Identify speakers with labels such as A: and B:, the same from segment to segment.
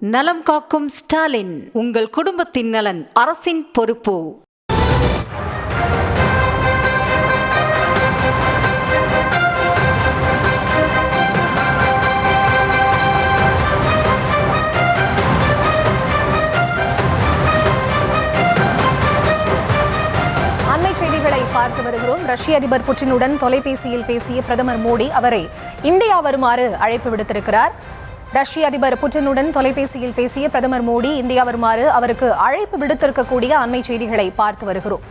A: நலம் காக்கும் ஸ்டாலின், உங்கள் குடும்பத்தின் நலன் அரசின் பொறுப்பு.
B: செய்திகளை பார்த்து வருகிறோம். ரஷ்ய அதிபர் புட்டினுடன் தொலைபேசியில் பேசிய பிரதமர் மோடி அவரை இந்தியா வருமாறு அழைப்பு விடுத்திருக்கிறார். ரஷ்ய அதிபர் புட்டினுடன் தொலைபேசியில் பேசிய பிரதமர் மோடி இந்தியா வருமாறு அவருக்கு அழைப்பு விடுத்திருக்கக்கூடிய அண்மை செய்திகளை பார்த்து வருகிறோம்.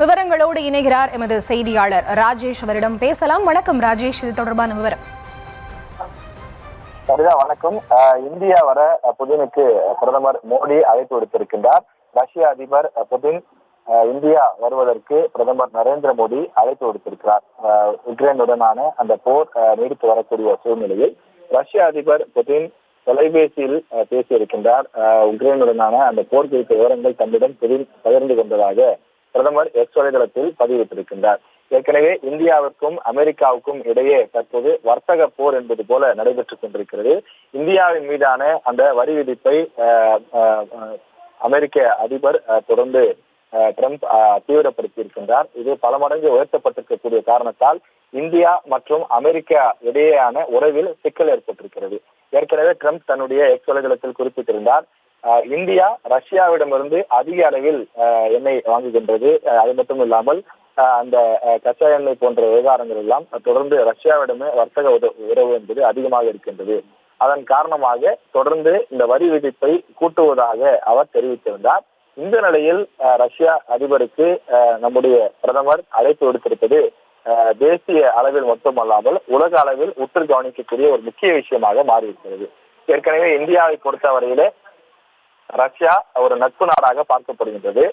B: விவரங்களோடு இணைகிறார் எமது செய்தியாளர் ராஜேஷ். அவரிடம் பேசலாம். வணக்கம் ராஜேஷ், இது தொடர்பான விவரம்.
C: வணக்கம். இந்தியா வர புதினுக்கு பிரதமர் மோடி அழைப்பு விடுத்திருக்கின்றார். ரஷ்ய அதிபர் புதின் இந்தியா வருவதற்கு பிரதமர் நரேந்திர மோடி அழைப்பு விடுத்திருக்கிறார். உக்ரைனுடனான அந்த போர் நீடித்து வரக்கூடிய சூழ்நிலையில் ரஷ்ய அதிபர் புதின் தொலைபேசியில் பேசியிருக்கின்றார். உக்ரைனுடனான அந்த போர் குறித்த விவரங்கள் தன்னிடம் புதின் பகிர்ந்து கொண்டதாக பிரதமர் எக்ஸ் வலைதளத்தில் பதிவிட்டிருக்கின்றார். ஏற்கனவே இந்தியாவுக்கும் அமெரிக்காவுக்கும் இடையே தற்போது வர்த்தக போர் என்பது போல நடைபெற்றுக் கொண்டிருக்கிறது. இந்தியாவின் மீதான அந்த வரி விதிப்பை அமெரிக்க அதிபர் தொடர்ந்து ட்ரம்ப் தீவிரப்படுத்தி இருக்கின்றார். இது பல மடங்கு உயர்த்தப்பட்டிருக்கக்கூடிய காரணத்தால் இந்தியா மற்றும் அமெரிக்கா இடையேயான உறவில் சிக்கல் ஏற்பட்டிருக்கிறது. ஏற்கனவே ட்ரம்ப் தன்னுடைய எக்ஸ் வலைதளத்தில் குறிப்பிட்டிருந்தார், இந்தியா ரஷ்யாவிடமிருந்து அதிக அளவில் எண்ணெய் வாங்குகின்றது. அது மட்டும் இல்லாமல் அந்த கச்சா எண்ணெய் போன்ற விவகாரங்கள் எல்லாம் தொடர்ந்து ரஷ்யாவிடமே வர்த்தக உறவு என்பது அதிகமாக இருக்கின்றது. அதன் காரணமாக தொடர்ந்து இந்த வரி விதிப்பை கூட்டுவதாக அவர் தெரிவித்திருந்தார். இந்த நிலையில் ரஷ்யா அதிபருக்கு நம்முடைய பிரதமர் அழைப்பு விடுத்திருப்பது தேசிய அளவில் மட்டுமல்லாமல் உலக அளவில் உற்று கவனிக்கக்கூடிய ஒரு முக்கிய விஷயமாக மாறியிருக்கிறது. ஏற்கனவே இந்தியாவை பொறுத்தவரையிலே ரஷ்யா ஒரு நட்பு நாடாக பார்க்கப்படுகின்றது.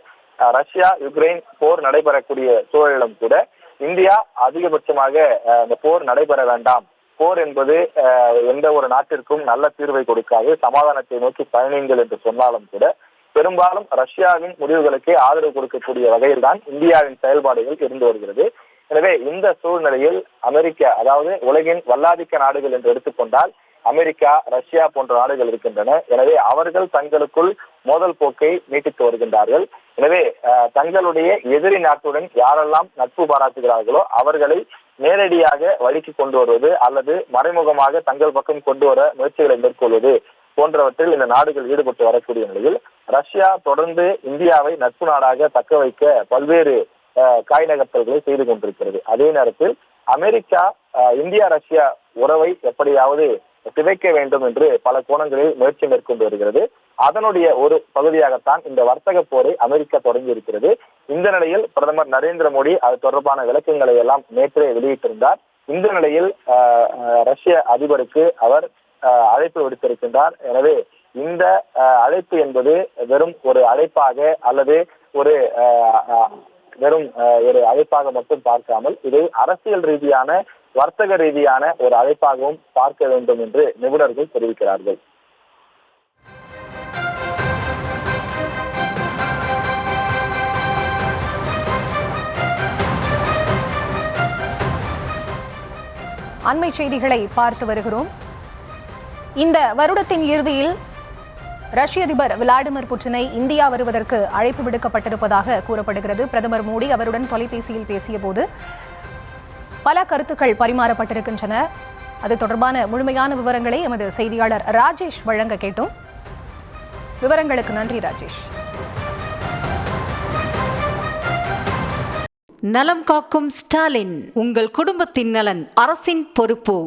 C: ரஷ்யா யுக்ரைன் போர் நடைபெறக்கூடிய சூழலிலும் கூட இந்தியா அதிகபட்சமாக இந்த போர் நடைபெற வேண்டாம், போர் என்பது எந்த ஒரு நாட்டிற்கும் நல்ல தீர்வை கொடுக்காது, சமாதானத்தை நோக்கி பயணிங்கள் என்று சொன்னாலும் கூட பெரும்பாலும் ரஷ்யாவின் முடிவுகளுக்கு ஆதரவு கொடுக்கக்கூடிய வகையில் தான் இந்தியாவின் செயல்பாடுகள் இருந்து வருகிறது. எனவே இந்த சூழ்நிலையில் அமெரிக்கா, அதாவது உலகின் வல்லாதிக்க நாடுகள் என்று எடுத்துக்கொண்டால் அமெரிக்கா, ரஷ்யா போன்ற நாடுகள் இருக்கின்றன. எனவே அவர்கள் தங்களுக்குள் மோதல் போக்கை நீட்டித்து வருகின்றார்கள். எனவே தங்களுடைய எதிரி நாட்டுடன் யாரெல்லாம் நட்பு பாராட்டுகிறார்களோ அவர்களை நேரடியாக வழிக்கு கொண்டு வருவது அல்லது மறைமுகமாக தங்கள் பக்கம் கொண்டு வர முயற்சிகளை மேற்கொள்வது போன்றவற்றில் இந்த நாடுகள் ஈடுபட்டு வரக்கூடிய நிலையில் ரஷ்யா தொடர்ந்து இந்தியாவை நட்பு நாடாக தக்க வைக்க பல்வேறு காய் நகர்த்தல்களை செய்து கொண்டிருக்கிறது. அதே நேரத்தில் அமெரிக்கா இந்தியா ரஷ்யா உறவை எப்படியாவது சிதைக்க வேண்டும் என்று பல கோணங்களில் முயற்சி மேற்கொண்டு வருகிறது. அதனுடைய ஒரு பகுதியாகத்தான் இந்த வர்த்தக போரை அமெரிக்கா தொடங்கி இருக்கிறது. இந்த நிலையில் பிரதமர் நரேந்திர மோடி அது தொடர்பான விளக்கங்களை எல்லாம் நேற்றே வெளியிட்டிருந்தார். இந்த நிலையில் ரஷ்ய அதிபருக்கு அவர் அழைப்பு விடுத்திருக்கின்றார். எனவே இந்த அழைப்பு என்பது வெறும் ஒரு அழைப்பாக அல்லது வெறும் ஒரு அழைப்பாக மட்டும் பார்க்காமல் இது அரசியல் ரீதியான வர்த்தக ரீதியான ஒரு அழைப்பாகவும் பார்க்க வேண்டும் என்று நிபுணர்கள் தெரிவிக்கிறார்கள்.
B: அண்மை செய்திகளை பார்த்து வருகிறோம். இந்த வருடத்தின் இறுதியில் ரஷ்ய அதிபர் விளாடிமிர் புட்டினை இந்தியா வருவதற்கு அழைப்பு விடுக்கப்பட்டிருப்பதாக கூறப்படுகிறது. பிரதமர் மோடி அவருடன் தொலைபேசியில் பேசிய போது பல கருத்துக்கள் பரிமாறப்பட்டிருக்கின்றன. அது தொடர்பான முழுமையான விவரங்களை எமது செய்தியாளர் ராஜேஷ் வழங்க கேட்டோம். விவரங்களுக்கு நன்றி ராஜேஷ்.
A: நலம் காக்கும் ஸ்டாலின், உங்கள் குடும்பத்தின் நலன் அரசின் பொறுப்பு.